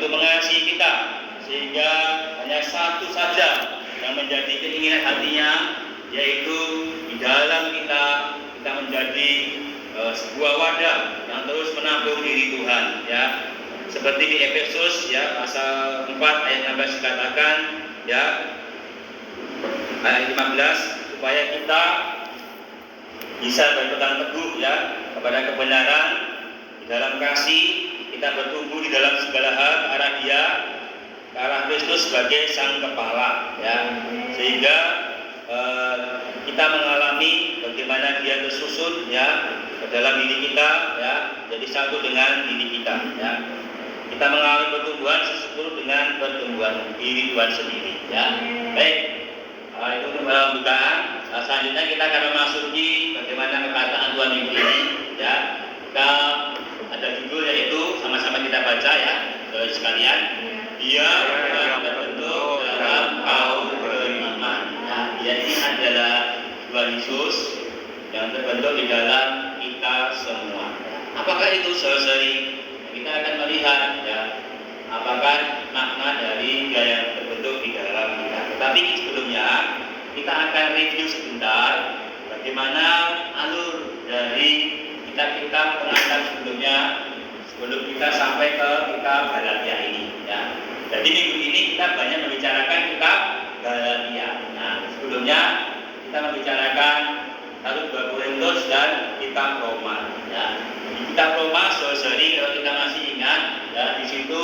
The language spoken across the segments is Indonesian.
untuk mengasihi kita, sehingga hanya satu saja yang menjadi keinginan hatinya, yaitu di dalam kita menjadi sebuah wadah yang terus menampung diri Tuhan, ya. Seperti di Efesus, ya, pasal 4 ayat 16 dikatakan, ya, ayat 15, supaya kita bisa berpegang teguh, ya, kepada kebenaran di dalam kasih, kita bertumbuh di dalam segala hal ke arah Dia, ke arah Kristus sebagai Sang Kepala, ya, sehingga kita mengalami bagaimana Dia tersusun, ya, ke dalam diri kita, ya, jadi satu dengan diri kita, ya. Kita mengalami pertumbuhan sesuai dengan pertumbuhan diri Tuhan sendiri, ya. Baik, itu untuk pembukaan. Selanjutnya kita akan memasuki bagaimana perkataan Tuhan minggu ini, ya. Kita ada judul, yaitu sama-sama kita baca, ya, saudara sekalian. Dia yang terbentuk dalam kaum beriman. Ya, dia ini adalah Tuhan Yesus yang terbentuk di dalam kita semua. Apakah itu, saudara-saudari? Kita akan melihat, ya, apakah makna dari dia yang terbentuk di dalam kita. Tetapi sebelumnya kita akan review sebentar bagaimana alur dari kitab-kitab pengantar sebelumnya, sebelum kita sampai ke kitab Galatia ini, ya. Jadi minggu ini kita banyak membicarakan kitab Galatia. Nah, sebelumnya kita membicarakan 1-2 Korintus dan kitab Roma, ya. Di kitab Roma, saudari, kalau kita masih ingat, ya, di situ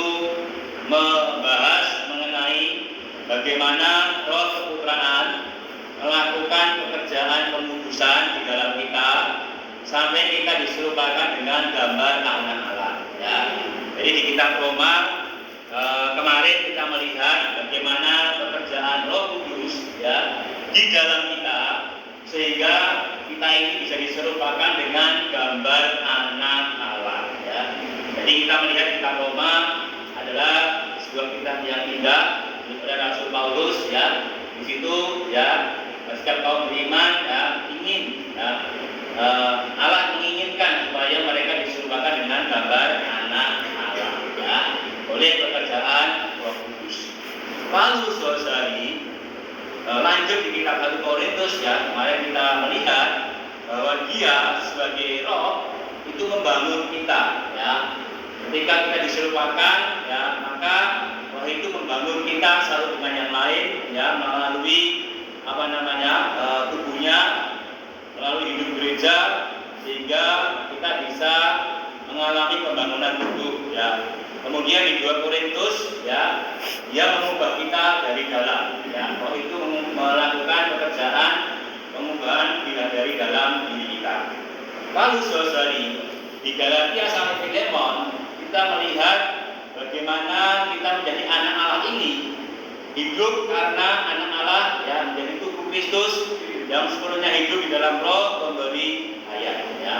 membahas mengenai bagaimana Roh Keputraan melakukan pekerjaan pengudusan di dalam kita sampai kita diserupakan dengan gambar anak Allah, ya. Jadi di kitab Roma kemarin kita melihat bagaimana pekerjaan Roh Kudus, ya, di dalam kita, sehingga kita ini bisa diserupakan dengan gambar anak Allah, ya. Jadi kita melihat kitab Roma adalah sebuah kitab yang indah daripada Rasul Paulus, ya. Di situ, ya, setiap kaum beriman, ya, ingin, ya, Allah menginginkan supaya mereka diserupakan dengan gambar anak Allah, ya, oleh pekerjaan Roh Kudus. Lalu saudari, lanjut di kitab 1 Korintus, ya, kemarin kita melihat bahwa Dia sebagai Roh itu membangun kita, ya. Ketika kita diserupakan, ya, maka Roh itu membangun kita satu dengan yang lain, ya, melalui tubuhnya, melalui hidup gereja, sehingga kita bisa mengalami pembangunan tubuh, ya. Kemudian di 2 Korintus, ya, Dia mengubah kita dari dalam, ya. Roh itu melakukan pekerjaan pengubahan dari dalam diri kita. Lalu saudari, di Galatia sampai Filemon, kita melihat bagaimana kita menjadi anak Allah ini hidup karena anak Allah, ya, menjadi tubuh Kristus yang sepenuhnya hidup di dalam Roh pemberi hayat, ya.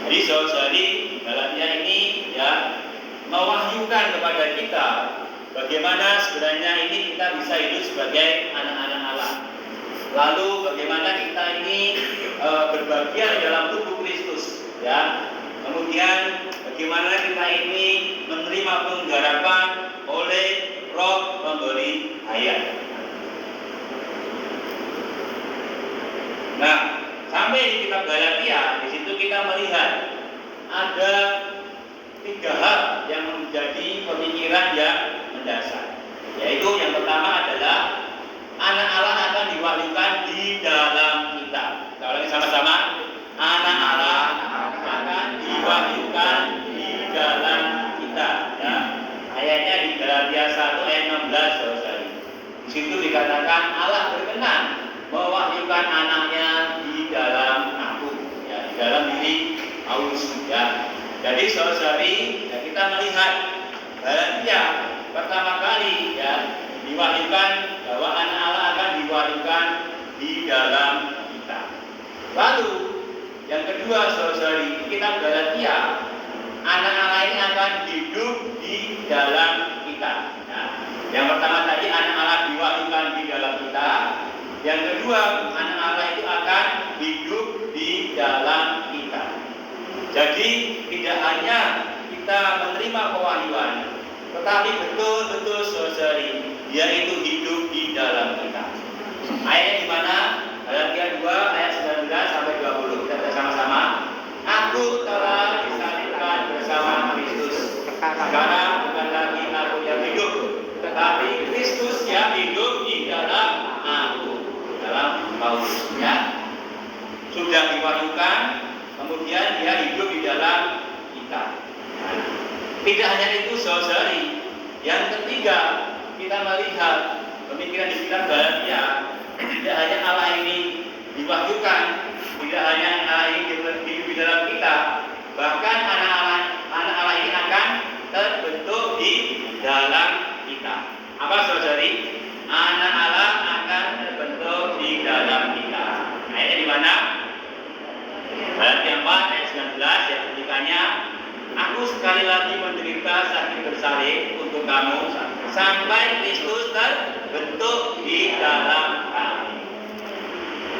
Jadi saudari, Galatia ini, ya, mewahyukan kepada kita bagaimana sebenarnya ini kita bisa hidup sebagai anak-anak Allah. Lalu bagaimana kita ini berbagian dalam tubuh Kristus, ya. Kemudian bagaimana kita ini menerima penggarapan oleh Roh pemberi hayat. Nah, sampai di kitab Galatia, di situ kita melihat ada 3 hal yang menjadi pemikiran yang mendasar. Yaitu yang pertama adalah anak Allah akan diwahyukan di dalam kita. Kita ulangi sama-sama. Anak Allah akan diwahyukan di dalam kita, ya. Ayatnya di Galatia 1 ayat 16, saudara. Di situ dikatakan Allah berkenan mewahyukan anaknya di dalam aku, ya, di dalam diri Paulus, ya. Jadi saudari, ya, kita melihat Galatia pertama kali, ya, diwahyukan bahwa anak Allah akan diwahyukan di dalam kita. Lalu yang kedua, saudari, kitab Galatia, anak Allah ini akan hidup di dalam kita. Nah, yang pertama tadi anak Allah diwahyukan di dalam kita. Yang kedua, anak Allah itu akan hidup di dalam kita. Jadi tidak hanya kita menerima pewahyuan, tetapi betul-betul saudari, dia itu hidup di dalam kita. Ayatnya di mana? Galatia 2 ayat 19 sampai 20. Kita bersama-sama. Aku telah disalibkan bersama Kristus. Sekarang bukan lagi aku yang hidup, tetapi Kristus yang hidup di dalam aku. Dalam Paulus, ya. Sudah diwahyukan, kemudian dia hidup di dalam kita. Tidak hanya itu saudari. Yang ketiga, kita melihat pemikiran di kitab Galatia, tidak hanya Allah ini diwahyukan, tidak hanya Allah ini hidup di dalam kita, bahkan anak Allah ini akan terbentuk di dalam kita. Apa saudari? Anak Allah akan terbentuk di dalam kita. Ayatnya di mana? Galatia 4 ayat 19 yang bunyikannya, aku sekali lagi menderita sakit bersalib untuk kamu sampai Kristus terbentuk di dalam kami.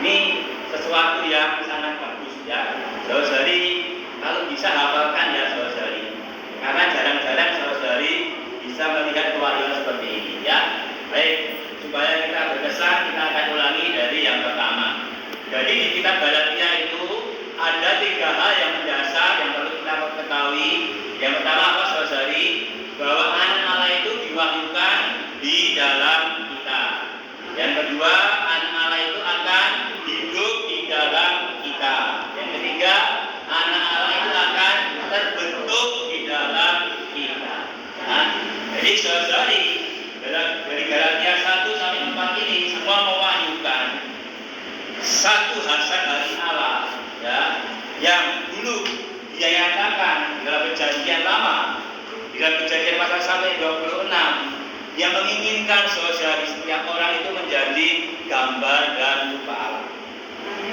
Ini sesuatu yang sangat bagus, ya, saudari. Kalau bisa hafalkan, ya saudari, karena jarang-jarang saudari bisa melihat pewahyuan seperti ini, ya. Baik, supaya kita berkesan, kita akan ulangi dari yang pertama. Jadi di kitab Galatia itu ada 3 hal yang mendasar yang perlu kita ketahui. Yang pertama apa saudari? Bahwa anak Allah itu diwahyukan di dalam kita. Yang kedua, anak Allah itu akan hidup di dalam kita. Yang ketiga, anak Allah itu akan terbentuk di dalam kita. Nah, jadi saudari, dari Galatia 1 sampai 4 ini semua mewahyukan satu hasrat dari Allah, ya, yang dulu dia nyatakan dalam perjanjian lama, dalam perjanjian pasal 1 26, yang menginginkan saudari setiap orang itu menjadi gambar dan rupa Allah.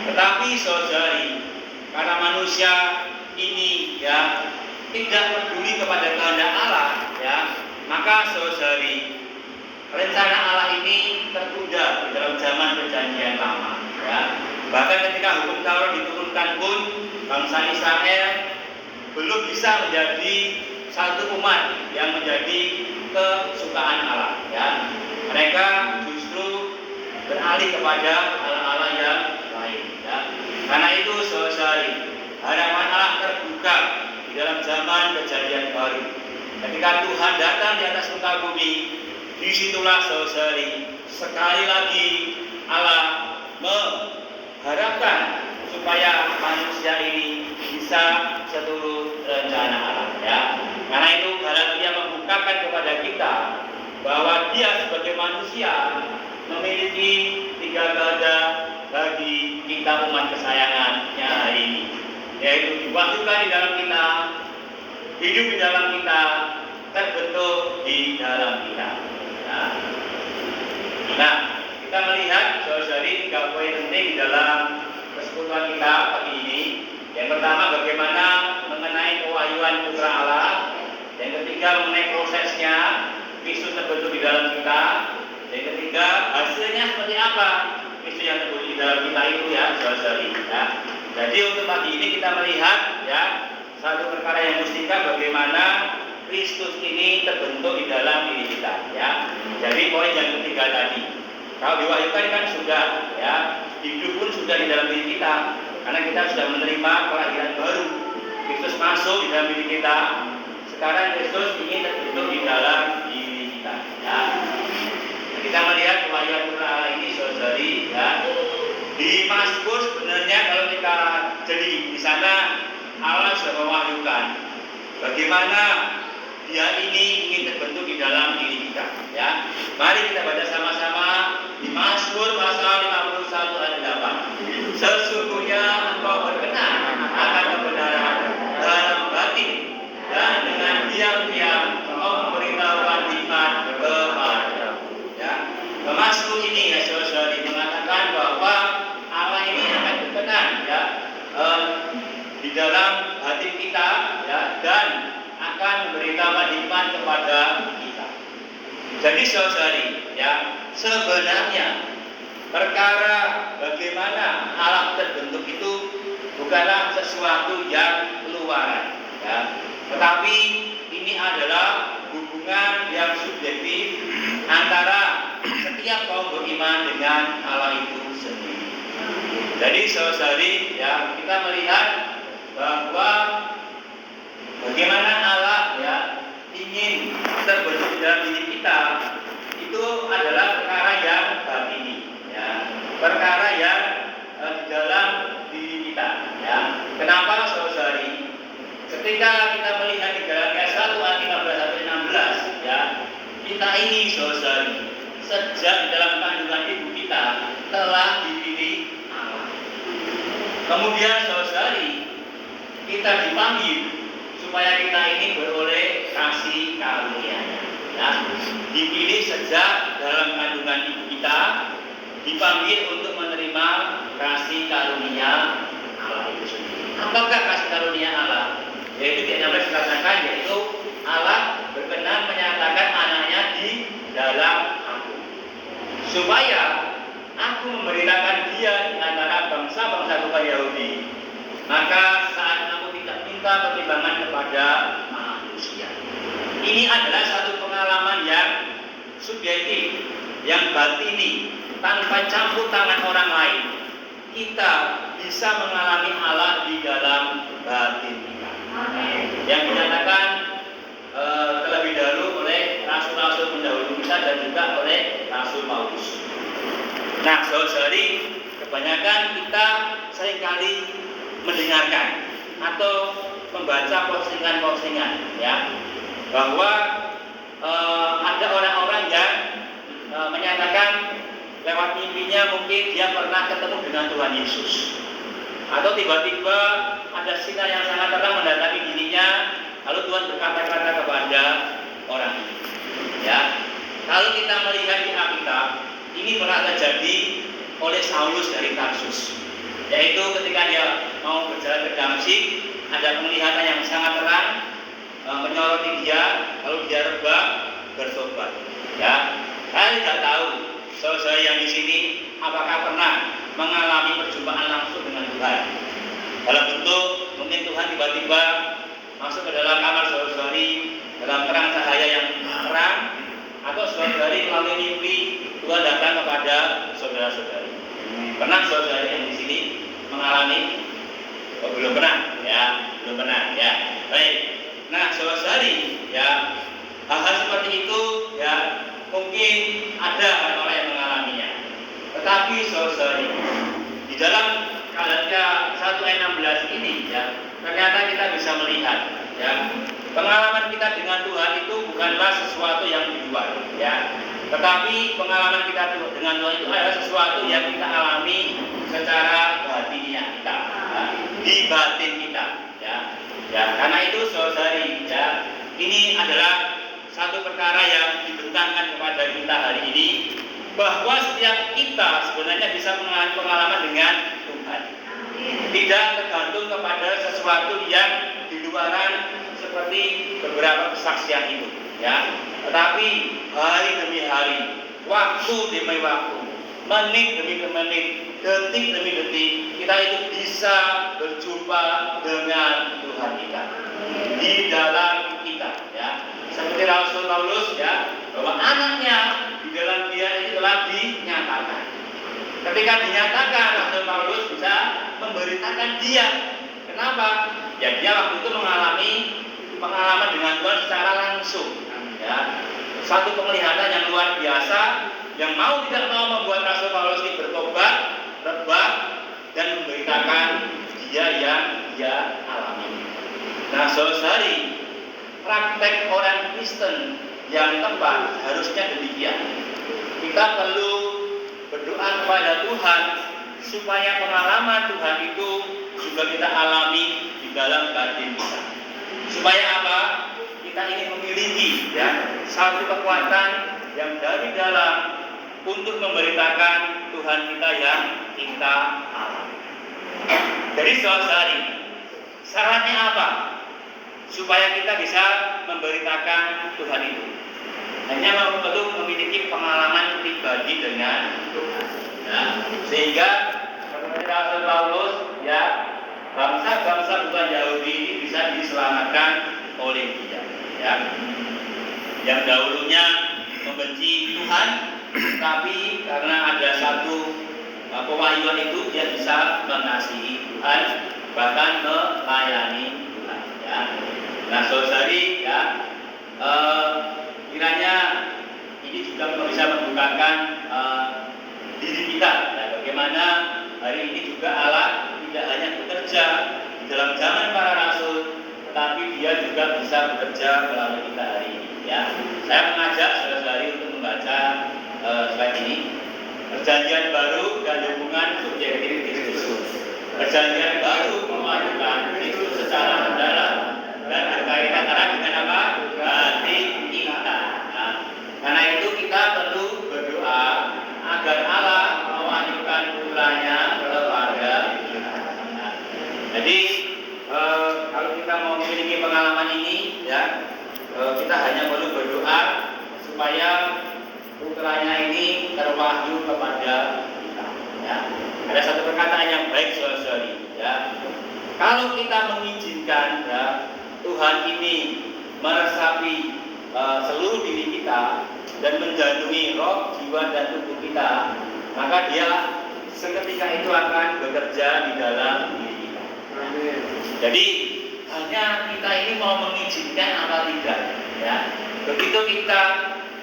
Tetapi saudari, karena manusia ini, ya, tidak peduli kepada kehendak Allah, ya, maka saudari, rencana Allah ini tertunda di dalam zaman perjanjian lama, ya. Bahkan ketika hukum Taurat diturunkan pun, bangsa Israel belum bisa menjadi satu umat yang menjadi kesukaan Allah, ya. Mereka justru beralih kepada Allah-Allah yang lain, ya. Karena itu saudari, harapan Allah terbuka di dalam zaman perjanjian baru. Ketika Tuhan datang di atas muka bumi, disitulah saudari sekali lagi Allah mengharapkan supaya manusia ini bisa seturut rencana Allah, ya. Karena itu Galatia membukakan kepada kita bahwa dia sebagai manusia memiliki 3 kehendak bagi kita umat kesayangannya hari ini, yaitu diwahyukan di dalam kita, hidup di dalam kita, terbentuk di dalam kita. Nah, kita melihat saudari 3 poin penting di dalam persekutuan kita pagi ini. Yang pertama, bagaimana mengenai pewahyuan Putra Allah. Yang ketiga, mengenai prosesnya Kristus terbentuk di dalam kita. Yang ketiga, hasilnya seperti apa Kristus yang terbentuk di dalam kita itu, ya saudari, ya. Jadi untuk pagi ini kita melihat, ya, satu perkara yang mustika, bagaimana Kristus ini terbentuk di dalam diri kita, ya. Jadi poin yang ketiga tadi, kalau diwahyukan kan sudah, ya, hidup pun sudah di dalam diri kita, karena kita sudah menerima kelahiran baru. Kristus masuk di dalam diri kita. Sekarang Kristus ingin terbentuk di dalam diri kita, ya. Kita melihat pewahyuan Putra Allah ini saudari, ya. Di Mazmur sebenarnya kalau kita jadi di sana Allah sudah mewahyukan bagaimana dia ini ingin terbentuk di dalam diri kita, ya. Mari kita baca sama-sama di Mazmur pasal 51 ayat 8. Sesungguhnya engkau berkenan akan kebenaran dalam batin, dan dengan diam-diam engkau memberitahukan hikmat kepadaku, ya. Mazmur ini, ya saudari, mengatakan bahwa Allah ini akan berkenan, ya, di dalam hati kita, ya, dan akan memberitahukan hikmat kepada kita. Jadi saudari, ya, sebenarnya perkara bagaimana Allah terbentuk itu bukanlah sesuatu yang keluaran, ya, tetapi ini adalah hubungan yang subjektif antara setiap kaum beriman dengan Allah itu sendiri. Jadi saudari ya, kita melihat bahwa bagaimana Allah ya ingin terbentuk dalam diri kita itu adalah perkara yang batini ya, perkara yang di dalam diri kita ya. Kenapa saudari? Ketika kita melihat di Galatia 1 ayat 15-16 ya, kita ini saudari sejak di dalam kandungan ibu kita telah dipilih Allah. Kemudian saudari kita dipanggil supaya kita ini beroleh kasih karunia-Nya ya. Dipilih sejak dalam kandungan ibu kita, dipanggil untuk menerima kasih karunia Allah itu sendiri. Apakah kasih karunia Allah? Yaitu di 16 dikatakan, yaitu Allah berkenan menyatakan anaknya di dalam aku, supaya aku memberitakan dia di antara bangsa-bangsa bukan Yahudi. Maka saat aku tidak minta pertimbangan kepada manusia. Ini adalah satu pengalaman yang subjektif, yang batini, tanpa campur tangan orang lain. Kita bisa mengalami Allah di dalam batin kita. Yang dinyatakan terlebih dahulu oleh rasul-rasul pendahulu kita dan juga oleh Rasul Paulus. Nah, saudari, kebanyakan kita seringkali mendengarkan atau membaca postingan-postingan ya, bahwa ada orang-orang yang menyatakan lewat mimpinya mungkin dia pernah ketemu dengan Tuhan Yesus, atau tiba-tiba ada sinar yang sangat terang mendatangi dirinya, lalu Tuhan berkata-kata kepada orang ini ya. Kalau kita melihat di Alkitab, ini pernah terjadi oleh Saulus dari Tarsus, yaitu ketika dia mau berjalan ke Damsyik, ada penglihatan yang sangat terang menyoroti dia, lalu dia rebah bertobat ya. Saya tidak tahu saudara yang di sini apakah pernah mengalami perjumpaan langsung dengan Tuhan dalam bentuk mungkin Tuhan tiba-tiba masuk ke dalam kamar saudari dalam terang cahaya yang terang, atau saudari melalui mimpi Tuhan datang kepada saudara-saudari. Pernah saudari yang di sini mengalami? Oh, belum pernah ya, belum pernah ya. Baik. Nah, saudari ya, hal-hal seperti itu ya mungkin ada orang yang mengalaminya. Tetapi saudari, di dalam Galatia 1 ayat 16 ini ya, ternyata kita bisa melihat ya, pengalaman kita dengan Tuhan itu bukanlah sesuatu yang di luar ya, tetapi pengalaman kita dengan Tuhan itu adalah sesuatu yang kita alami secara batiniah kita ya, di batin kita ya. Ya, karena itu saudari ya, ini adalah satu perkara yang dibentangkan kepada kita hari ini, bahwa setiap kita sebenarnya bisa mengalami pengalaman dengan Tuhan. Tidak tergantung kepada sesuatu yang di luaran seperti beberapa kesaksian itu ya. Tetapi hari demi hari, waktu demi waktu, menit demi menit, detik demi detik, kita itu bisa berjumpa dengan Tuhan kita di dalam kita ya. Seperti Rasul Paulus ya, bahwa anaknya di dalam dia itu telah dinyatakan. Ketika dinyatakan, Rasul Paulus bisa memberitakan dia. Kenapa? Ya, dia waktu itu mengalami pengalaman dengan Tuhan secara langsung ya. Satu penglihatan yang luar biasa, yang mau tidak mau membuat Rasul Paulus ini bertobat, rebah, dan memberitakan dia yang dia alami. Nah, saudari, praktek orang Kristen yang tepat harusnya demikian. Kita perlu berdoa kepada Tuhan supaya pengalaman Tuhan itu juga kita alami di dalam batin kita. Supaya apa? Kita ini memiliki ya satu kekuatan yang dari dalam untuk memberitakan Tuhan kita yang kita alami. Jadi saudari, syaratnya apa? Supaya kita bisa memberitakan Tuhan itu, hanya perlu memiliki pengalaman pribadi dengan Tuhan ya. Sehingga seperti Rasul Paulus ya, bangsa-bangsa bukan Yahudi bisa diselamatkan oleh dia ya. yang dahulunya membenci Tuhan, tapi karena ada satu pewahyuan itu dia bisa mengasihi Tuhan, bahkan melayani Tuhan. Ya. Nah, saudari, ya, kiranya ini juga bisa membukakan diri kita. Ya, bagaimana hari ini juga Allah tidak hanya bekerja di dalam zaman para rasul, tetapi dia juga bisa bekerja melalui kita hari ini. Ya, saya mengajak saudara-saudari untuk membaca slide ini. Perjanjian baru dan hubungan subjektif Kristus. Perjanjian baru memajukan Kristus secara mendalam dan berkaitan erat dengan apa? Hati kita. Nah, karena itu kita perlu berdoa agar Allah mewajibkan putranya kepada kita. Nah, jadi kalau kita mau memiliki pengalaman ini, ya, kita hanya perlu berdoa supaya putranya ini terwahyu kepada kita. Ya. Ada satu perkataan yang baik, saudara-saudari. Ya. Kalau kita mengizinkan, ya, Tuhan ini meresapi seluruh diri kita dan menjandungi roh, jiwa, dan tubuh kita, maka Dia seketika itu akan bekerja di dalam diri kita. Amin. Jadi hanya kita ini mau mengizinkan apa tidak. Ya. Begitu kita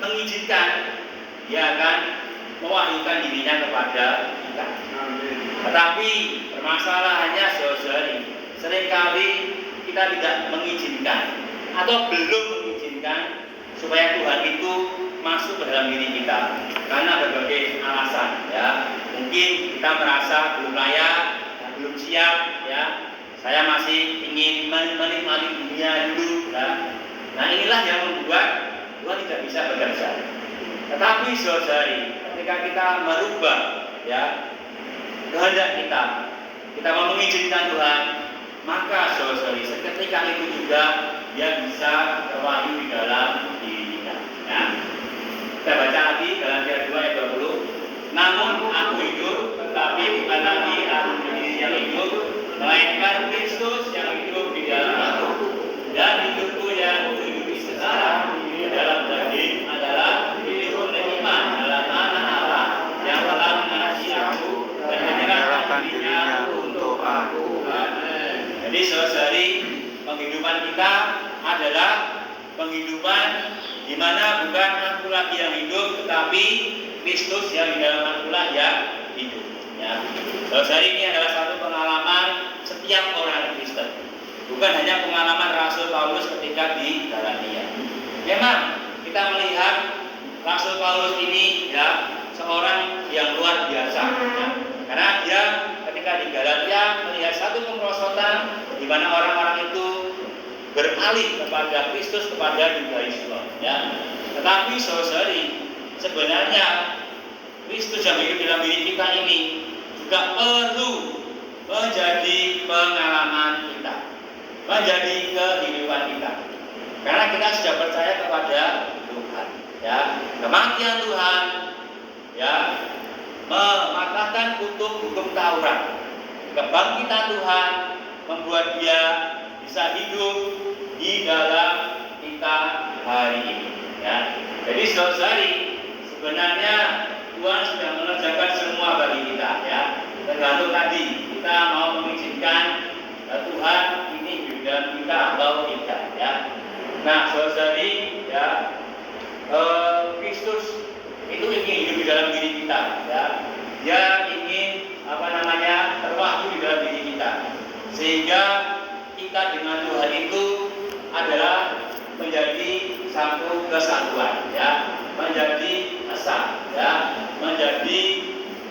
mengizinkan, Dia akan mewahyukan dirinya kepada kita. Tetapi permasalahannya, saudari, seringkali kita tidak mengizinkan atau belum mengizinkan supaya Tuhan itu masuk ke dalam diri kita karena berbagai alasan. Ya, mungkin kita merasa belum layak, belum siap. Ya, saya masih ingin menikmati dunia dulu. Ya. Nah, inilah yang membuat Tuhan tidak bisa bekerja. Tetapi saudari, ketika kita merubah, ya, kehendak kita mau mengizinkan Tuhan, maka saudari, seketika itu juga Dia bisa terwahyu di dalam diri kita. Ya. Kita baca lagi Galatia 2 ayat 20. Namun aku hidup, tetapi bukan lagi aku sendiri yang hidup, melainkan Kristus yang hidup di dalam aku. Dan hidupku yang hidup sekarang di dalam daging adalah hidup oleh iman dalam anak Allah yang telah mengasihi aku dan menyerahkan dirinya untuk aku. Jadi saudari, penghidupan kita adalah penghidupan di mana bukan aku lagi yang hidup, tetapi Kristus yang di dalam akulah yang hidup. Ya. Saudari, ini adalah satu pengalaman setiap orang Kristen. Bukan hanya pengalaman Rasul Paulus ketika di Galatia. Memang kita melihat Rasul Paulus ini, ya, seorang yang luar biasa. Ya. Karena dia ketika di Galatia melihat satu kemerosotan di mana orang-orang itu beralih kepada Kristus, kepada Judaisme. Ya. Tetapi saudari, sebenarnya Kristus yang hidup dalam diri kita ini juga perlu menjadi pengalaman kita, menjadi kehidupan kita. Karena kita sudah percaya kepada Tuhan. Ya, kematian Tuhan, ya, mematahkan kutub hukum Taurat. Kebangkitan Tuhan membuat Dia bisa hidup di dalam kita hari ini. Ya. Jadi saudari, sebenarnya Tuhan sudah mengerjakan semua bagi kita. Ya. Tergantung tadi kita mau mengizinkan Tuhan ini hidup dalam kita atau tidak. Ya. Nah, saudari, ya, Kristus itu ingin hidup di dalam diri kita. Ya. Dia ingin terwahyu di dalam diri kita, sehingga kita dengan Tuhan itu adalah menjadi satu kesatuan, ya, menjadi esa, ya, menjadi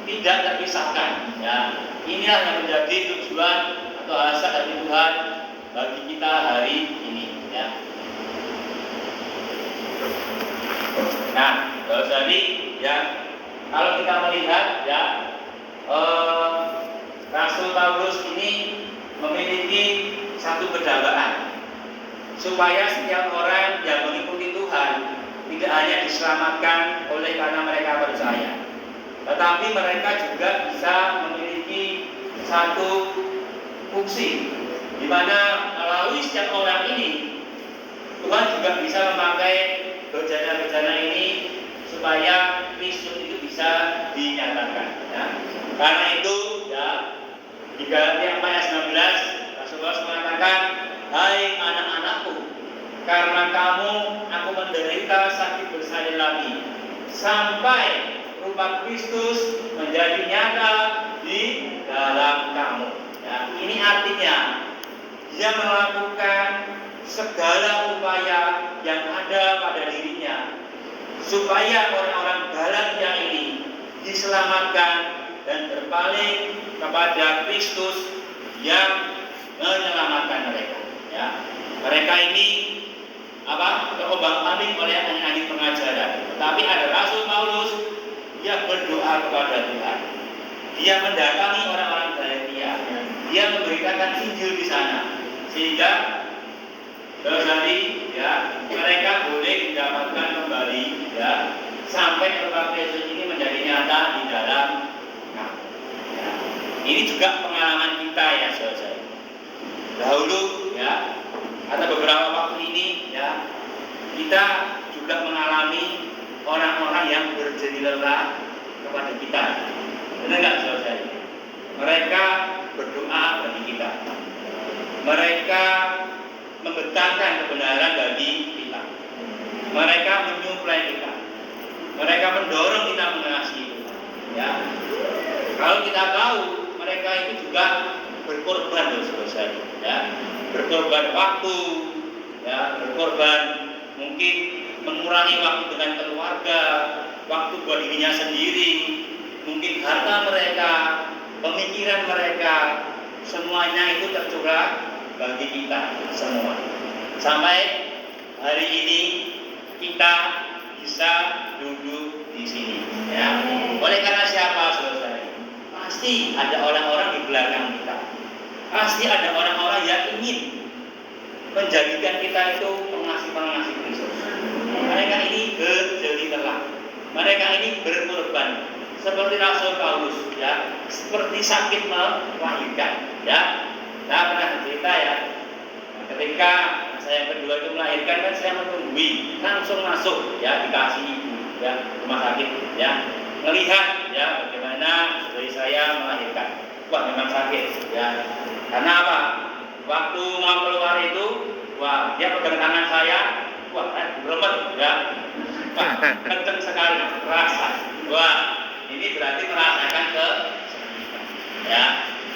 tidak terpisahkan. Ya. Inilah yang menjadi tujuan atau alasan dari Tuhan bagi kita hari ini. Ya. Nah, jadi, ya, kalau kita melihat, ya, Rasul Paulus ini memiliki satu kedambaan supaya setiap orang yang mengikuti Tuhan tidak hanya diselamatkan oleh karena mereka percaya, tetapi mereka juga bisa memiliki satu fungsi di mana melalui setiap orang ini Tuhan juga bisa memakai bejana-bejana ini supaya Kristus itu bisa dinyatakan. Ya. Karena itu, ya, di Galatia 4:19 Rasul Paulus mengatakan, hai anak-anakku, karena kamu aku menderita sakit bersalin lagi, sampai rupa Kristus menjadi nyata di dalam kamu. Ya, ini artinya dia melakukan segala upaya yang ada pada dirinya supaya orang-orang Galatia ini diselamatkan dan berpaling kepada Kristus yang menyelamatkan mereka. Ya, mereka ini terombang-ambing oleh angin-angin pengajaran. Tapi ada Rasul Paulus, dia berdoa kepada Tuhan. Dia mendatangi orang-orang Galatia. Dia memberitakan Injil di sana, sehingga dari mereka boleh mendapatkan kembali, ya, sampai Tuhan Yesus ini menjadi nyata di dalam kamu. Ya. Ini juga pengalaman kita, ya, saudara. Dahulu, ya, atau beberapa waktu ini, ya, kita juga mengalami orang-orang yang berjeri lelah kepada kita. Benar nggak, saudara? Mereka berdoa bagi kita. Mereka membentangkan kebenaran bagi kita. Mereka menyuplai kita. Mereka mendorong kita mengasihi Tuhan. Ya. Kalau kita tahu mereka itu juga berkorban, saudara. Ya. Berkorban waktu, ya, berkorban mungkin mengurangi waktu dengan keluarga, waktu buat dirinya sendiri, mungkin harta mereka, pemikiran mereka, semuanya itu tercurah bagi kita semua. Sampai hari ini kita bisa duduk di sini. Ya. Oleh karena siapa, saudara? Pasti ada orang-orang di belakang kita. Pasti ada orang-orang yang ingin menjadikan kita itu pengasih-pengasih Kristus. Mereka ini berjeri lelah. Mereka ini berkorban. Seperti Rasul Paulus, ya, seperti sakit melahirkan, ya. Saya pernah cerita, ya, ketika saya kedua itu melahirkan, kan saya menunggui, langsung masuk, ya, dikasih ibu, ya, rumah sakit, ya, melihat, ya, bagaimana saudari saya melahirkan. Wah, memang sakit, ya. Karena apa? Waktu mau keluar itu, wah, dia pegang tangan saya, wah, berlemet, ya, wah, kenceng sekali, terasa, wah, ini berarti merasakan ya,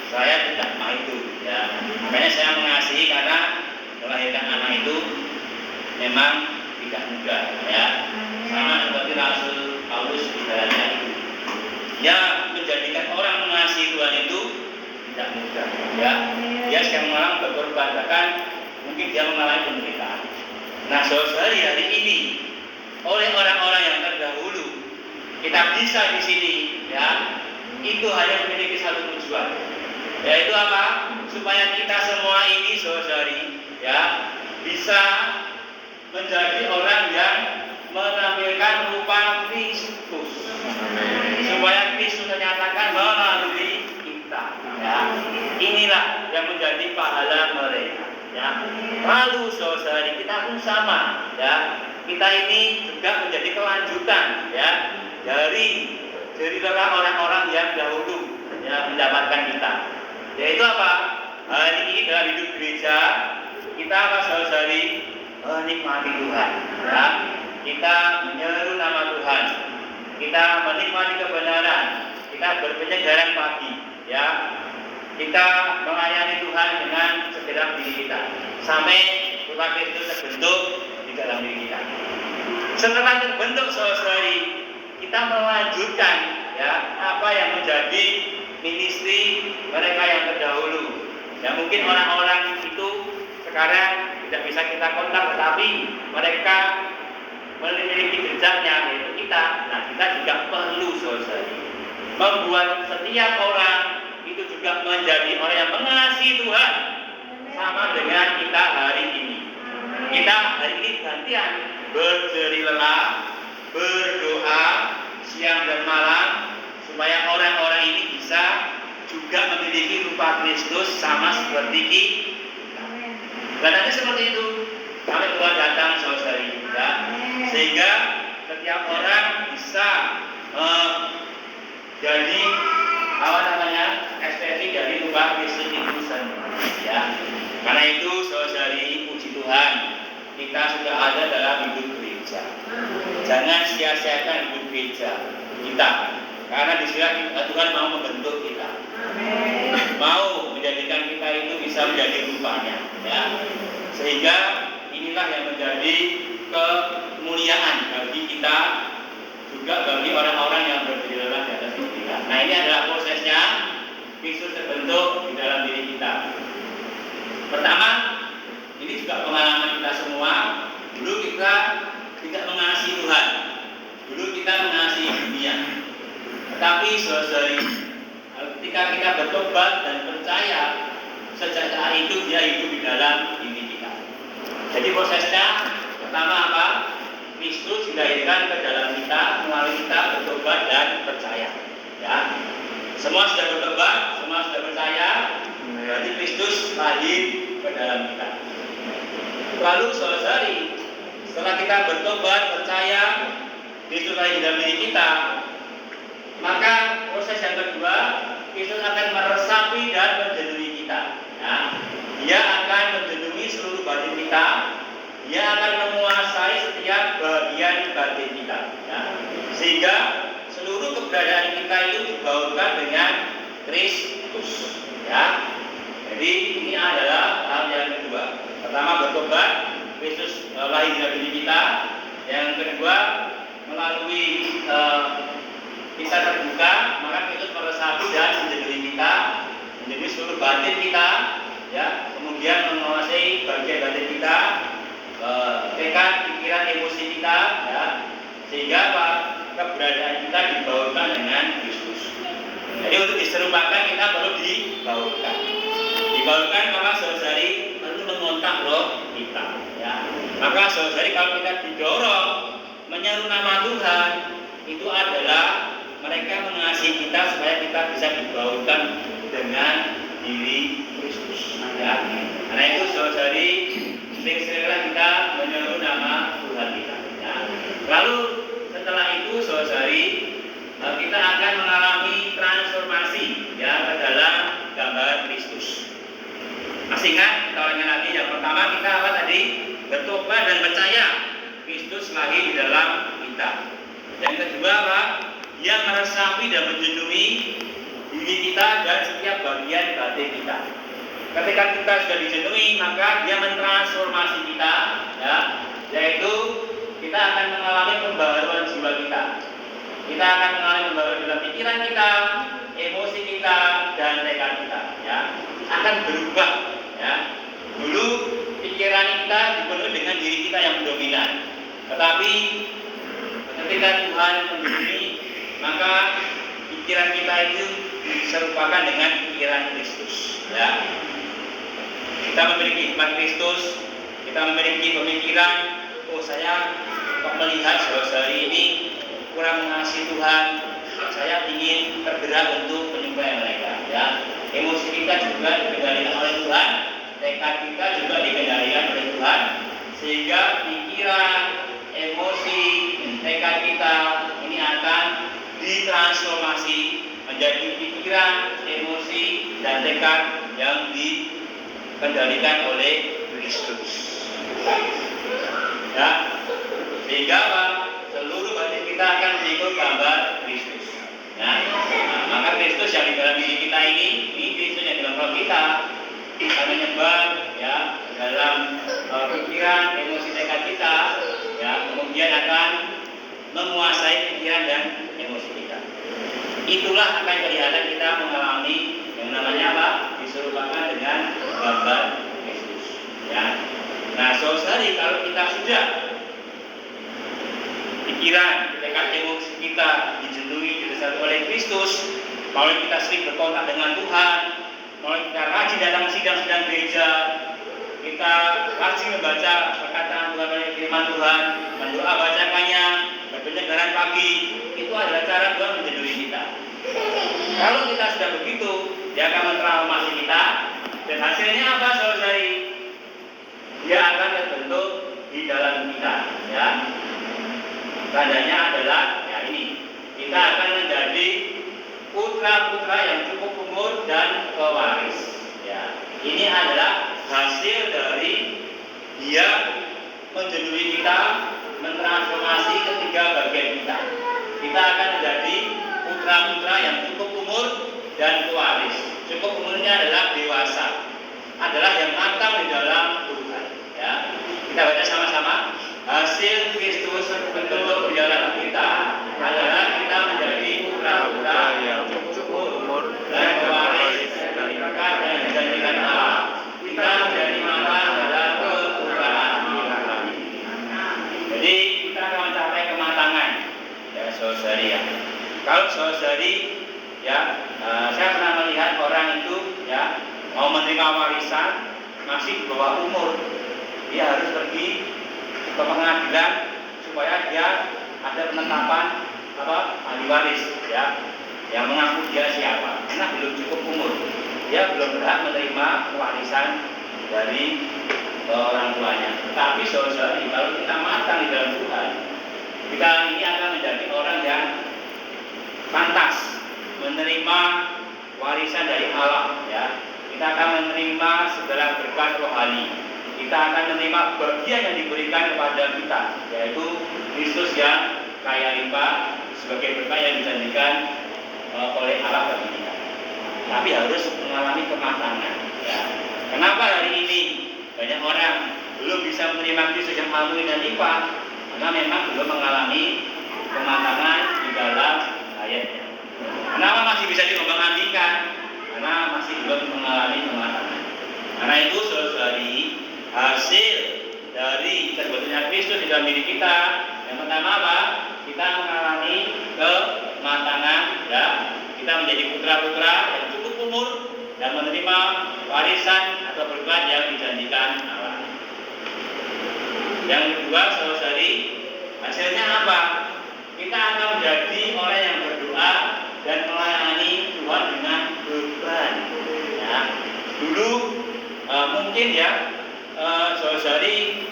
saya tidak mau itu, ya. Makanya saya mengasihi karena melahirkan anak itu memang tidak mudah, ya. Sama seperti Rasul Paulus di dalamnya itu. Ya, menjadikan orang mengasihi Tuhan itu tidak mudah, ya. Dia sedang mengalami berkorban, bahkan mungkin dia mengalami penderitaan. Nah, saudara, hari ini oleh orang-orang yang terdahulu kita bisa di sini, ya. Itu hanya memiliki satu tujuan, yaitu apa? Supaya kita semua ini, saudari, ya, bisa menjadi orang yang menampilkan rupa Kristus. Supaya Kristus menyatakan melalui kita, ya. Inilah yang menjadi pahala mereka, ya. Lalu, saudari, kita pun sama, ya. Kita ini juga menjadi kelanjutan, ya, dari lelah orang-orang yang dahulu, ya, mendapatkan kita. Yaitu apa? Hari ini dalam hidup gereja kita, apa, saudari, menikmati Tuhan, ya. Kita menyeru nama Tuhan, kita menikmati kebenaran, kita berpenyegaran pagi, ya. Kita melayani Tuhan dengan segenap diri kita sampai rupa Kristus terbentuk di dalam diri kita. Setelah terbentuk, saudari, kita melanjutkan, ya, apa yang menjadi ministry mereka yang terdahulu. Ya, mungkin orang-orang itu sekarang tidak bisa kita kontak, tetapi mereka memiliki jejaknya, yaitu kita. Nah, kita juga perlu, saudari, membuat setiap orang itu juga menjadi orang yang mengasihi Tuhan sama dengan kita hari ini. Kita hari ini gantian berjeri lelah, berdoa siang dan malam supaya orang-orang ini bisa juga memiliki rupa Kristus sama seperti kita. Dan nanti seperti itu sampai Tuhan datang, saudari, ya. sehingga setiap orang bisa jadi ekspresi dari rupa Kristus itu sendiri, ya. Karena itu saudari, puji Tuhan, kita sudah ada dalam hidup gereja. Jangan sia-siakan hidup gereja kita, karena disinilah Tuhan mau membentuk kita, mau menjadikan kita itu bisa menjadi rupanya, ya. Sehingga inilah yang menjadi kemuliaan bagi kita, juga bagi orang-orang yang berjalan di atas kita. Nah, ini adalah prosesnya Kristus terbentuk di dalam diri kita. Pertama, ini juga pengalaman kita semua. Dulu kita tidak mengasihi Tuhan, dulu kita mengasihi dunia. Tetapi saudari, ketika kita bertobat dan percaya, sejak saat itu dia hidup di dalam diri kita. Jadi prosesnya pertama apa? Kristus dilahirkan ke dalam kita melalui kita bertobat dan percaya. Ya, semua sudah bertobat, semua sudah percaya, berarti Kristus lahir ke dalam kita. Lalu saudari, setelah kita bertobat, percaya, Kristus lahir dalam diri kita, maka proses yang kedua, Kristus akan meresapi dan menjenuhi kita. Ya, dia akan menjenuhi seluruh batin kita. Dia akan menguasai setiap bagian batin kita, ya. Sehingga seluruh keberadaan kita itu dibaurkan dengan Kristus, ya. Jadi ini adalah hal yang kedua. Pertama, bertobat, Kristus lahir dalam diri kita. Yang kedua, melalui kita terbuka, maka Kristus meresapi dan menjenuhi kita, menjenuhi seluruh batin kita, ya. Kemudian menguasai bagian batin kita, tekad, pikiran, emosi kita, ya, sehingga keberadaan kita dibaurkan dengan Kristus. Jadi untuk diserupakan kita perlu dibaurkan. Dibaurkan maka saudari perlu mengontak roh kita, ya. Maka saudari kalau kita didorong menyeru nama Tuhan, itu adalah mereka mengasihi kita supaya kita bisa dibaurkan dengan diri Kristus, ya. Karena itu saudari, segera kita menyeru nama Tuhan kita, ya. Lalu setelah itu saudari, kita akan mengalami transformasi, ya, ke dalam gambar Kristus. Masih ingat? Kita ulangi lagi. Yang pertama kita apa tadi? Bertobat dan percaya Kristus lahir di dalam kita. Yang kedua apa? Dia meresapi dan menjenuhi diri kita dan setiap bagian batin kita. Ketika kita sudah dijenuhi, maka dia mentransformasi kita, ya, yaitu kita akan mengalami pembaharuan jiwa kita. Kita akan mengalami pembaharuan dalam pikiran kita, emosi kita, dan tekad kita, ya, akan berubah, ya. Dulu pikiran kita dipenuhi dengan diri kita yang dominan, tetapi ketika Tuhan menjenuhi, maka pikiran kita itu diserupakan dengan pikiran Kristus, ya. Kita memiliki hikmat Kristus, kita memiliki pemikiran, oh saya kok melihat saudari ini kurang mengasihi Tuhan, saya ingin tergerak untuk menyembah mereka, ya. Emosi kita juga dikendalikan oleh Tuhan, tekad kita juga dikendalikan oleh Tuhan, sehingga pikiran, emosi, tekad kita ini akan ditransformasi menjadi pikiran, emosi, dan tekad yang dikendalikan oleh Kristus, ya. Sehingga seluruh batin kita akan mengikut gambar Kristus, ya. Nah, maka Kristus yang di dalam diri kita ini Kristus yang di dalam roh kita akan menyebar, ya, dalam pikiran, emosi, tekad kita, ya, kemudian akan menguasai pikiran dan emosi kita. Itulah akan kelihatan kita mengalami yang namanya apa? Diserupakan dengan gambar Kristus, ya. Nah, saudari, kalau kita sudah pikiran, tekad, emosi kita dijenuhi, diresap oleh Kristus, mau kita sering berkontak dengan Tuhan, mau kita rajin datang sidang-sidang gereja, kita rajin membaca perkataan Tuhan oleh firman Tuhan, mendoa bacakannya, berpenyegaran pagi, itu adalah cara Tuhan menjenuhi kita. Kalau kita sudah begitu, dia akan mentransformasi kita, dan hasilnya apa saudari? Dia akan terbentuk di dalam kita, ya. Tandanya adalah ya ini, kita akan menjadi putra-putra yang cukup umur dan pewaris. Ya, ini adalah hasil dari dia menjunjui kita, mentransformasi ketiga bagian kita. Kita akan menjadi putra-putra yang cukup umur dan pewaris. Cukup umurnya adalah dewasa, adalah yang matang di dalam Tuhan. Ya, kita baca sama-sama. Hasil Kristus bentuk di dalam kita adalah kita menjadi putra-putra yang cukup umur dan pewaris dari berkat yang dijanjikan Allah. Kita menjadi matang dalam keputraan ilahi. Jadi kita akan mencapai kematangan, ya saudari ya. Kalau saudari ya, saya pernah melihat orang itu ya mau menerima warisan masih di bawah umur, dia harus pergi ke pengadilan supaya dia ada penetapan ahli waris ya, yang mengaku dia siapa, karena belum cukup umur, dia belum berhak menerima warisan dari orang tuanya. Tapi saudari, kalau kita matang di dalam Tuhan, kita ini akan menjadi orang yang pantas menerima warisan dari Allah ya. Kita akan menerima segala berkat rohani. Kita akan menerima bagian yang diberikan kepada kita, yaitu Kristus yang kaya limpah sebagai berkat yang dijanjikan oleh Allah bagi kita. Tapi harus mengalami kematangan ya. Kenapa hari ini banyak orang belum bisa menerima Kristus yang agung dan limpah? Karena memang belum mengalami kematangan di dalam ayatnya. Kenapa masih bisa dikembang-abikan? Karena masih belum mengalami kematangan. Karena itu saudari, hasil dari terbentuknya Kristus di dalam diri kita, yang pertama apa? Kita mengalami kematangan ya. Kita menjadi putra-putra yang cukup umur dan menerima warisan atau berkat yang dijanjikan Allah. Yang kedua saudari, hasilnya apa? Kita akan menjadi orang yang berdoa dan melayani Tuhan dengan beban. Ya. Dulu mungkin ya saudari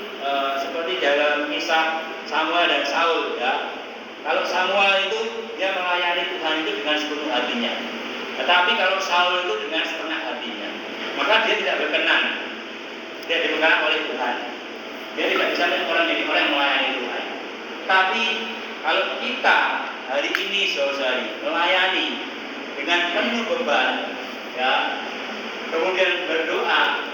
seperti dalam kisah Samuel dan Saul ya. Kalau Samuel itu dia melayani Tuhan itu dengan sepenuh hatinya. Tetapi kalau Saul itu dengan setengah hatinya, maka dia tidak berkenan. Dia diberkati oleh Tuhan. Dia tidak bisa menjadi orang yang melayani Tuhan. Tapi kalau kita hari ini saudari melayani dengan penuh beban ya, kemudian berdoa,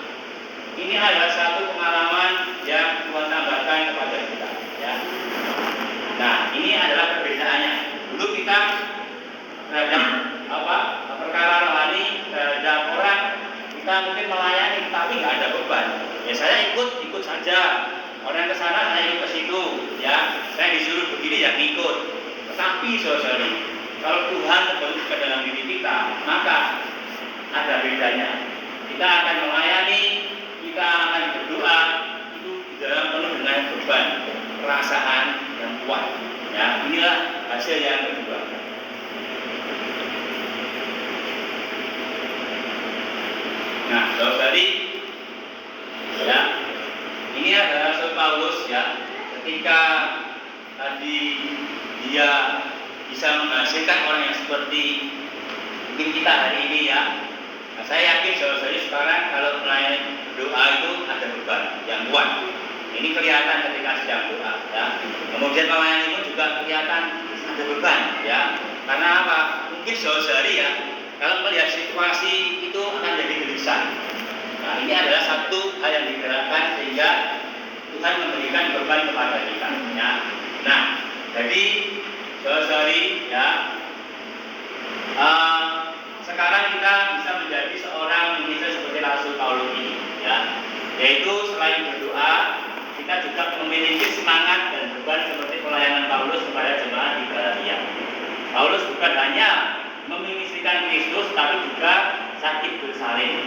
ini adalah satu pengalaman yang Tuhan tambahkan kepada kita ya. Nah, ini adalah perbedaannya. Dulu kita terhadap perkara rohani, terhadap orang, kita mungkin melayani tapi nggak ada beban. Ya saya ikut saja. Orang ke sana saya ikut ke situ ya. Saya disuruh begini ya ikut. Tetapi saudari, kalau Tuhan terbentuk ke dalam diri kita, maka ada bedanya. Kita akan melayani, kita akan berdoa itu di dalam penuh dengan beban, perasaan yang kuat. Ya, inilah hasil yang kedua. Nah, saudari, ya, ini adalah Rasul Paulus ya, ketika tadi dia bisa menghasilkan orang yang seperti mungkin kita hari ini ya. Nah, saya yakin saudari sekarang kalau melayani doa itu ada beban yang kuat. Ini kelihatan ketika sedang doa ya. Kemudian melayani pun juga kelihatan ada beban ya. Karena apa? Mungkin saudari ya, kalau melihat situasi itu akan jadi gelisah. Nah, ini adalah satu hal yang digerakkan sehingga Tuhan memberikan beban kepada kita ya. Nah, jadi saudari ya, sekarang kita bisa menjadi seorang minister seperti Rasul Paulus ini ya. Yaitu selain berdoa, kita juga memiliki semangat dan beban seperti pelayanan Paulus kepada jemaat di Galatia. Paulus bukan hanya meministrikan Kristus, tapi juga sakit bersalin,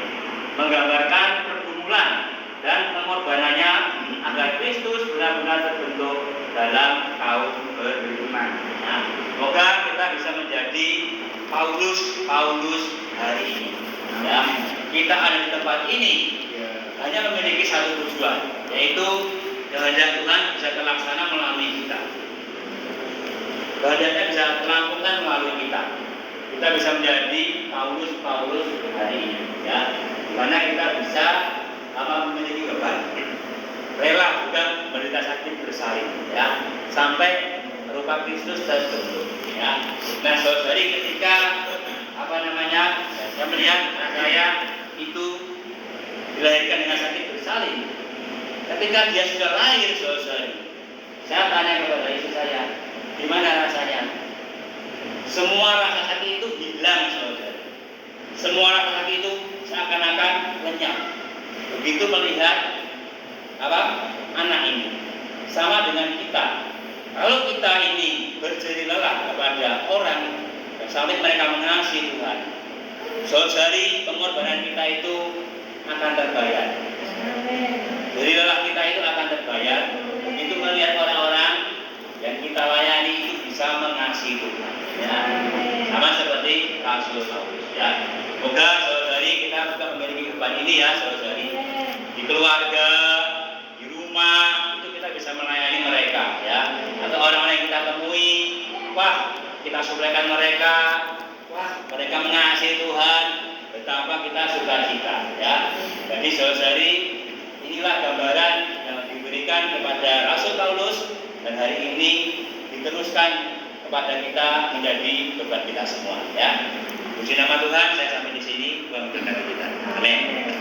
menggambarkan pergumulan dan pengorbanannya agar Kristus benar-benar terbentuk dalam kaum beriman. Nah, semoga kita bisa menjadi Paulus hari ini. Ya, kita ada di tempat ini hanya memiliki satu tujuan, yaitu kehendak Tuhan bisa terlaksana melalui kita. kehendaknya bisa terampungkan melalui kita. Kita bisa menjadi Paulus hari ini, ya. Di mana kita bisa memiliki beban, rela juga menderita sakit bersalin, ya, sampai rupa Kristus terbentuk, ya. Nah, saudari, ketika saya melihat anak saya itu dilahirkan dengan sakit bersalin. Ketika dia sudah lahir, saudari, saya tanya kepada istri saya, gimana rasanya? Semua rasa sakit itu hilang, saudari. Semua rasa sakit itu seakan-akan lenyap. Begitu melihat anak ini. Sama dengan kita. Kalau kita ini berjeri lelah kepada orang sampai mereka mengasihi Tuhan, saudari, pengorbanan kita itu akan terbayar. Jeri lelah kita itu akan terbayar. Begitu melihat orang-orang yang kita layani itu bisa mengasihi Tuhan, ya. Sama seperti Rasul Paulus, ya. Semoga saudari kita juga memiliki beban ini, ya, saudari. Di keluarga, di rumah itu kita bisa melayani mereka, ya. Atau orang-orang yang kita temui, wah, kita sumberkan mereka, wah, mereka mengasihi Tuhan, betapa kita sukacita, ya. Jadi saudari, inilah gambaran yang diberikan kepada Rasul Paulus dan hari ini diteruskan kepada kita menjadi beban kita semua, ya. Puji nama Tuhan, saya sampai di sini. Tuhan memberkati kita. Amin.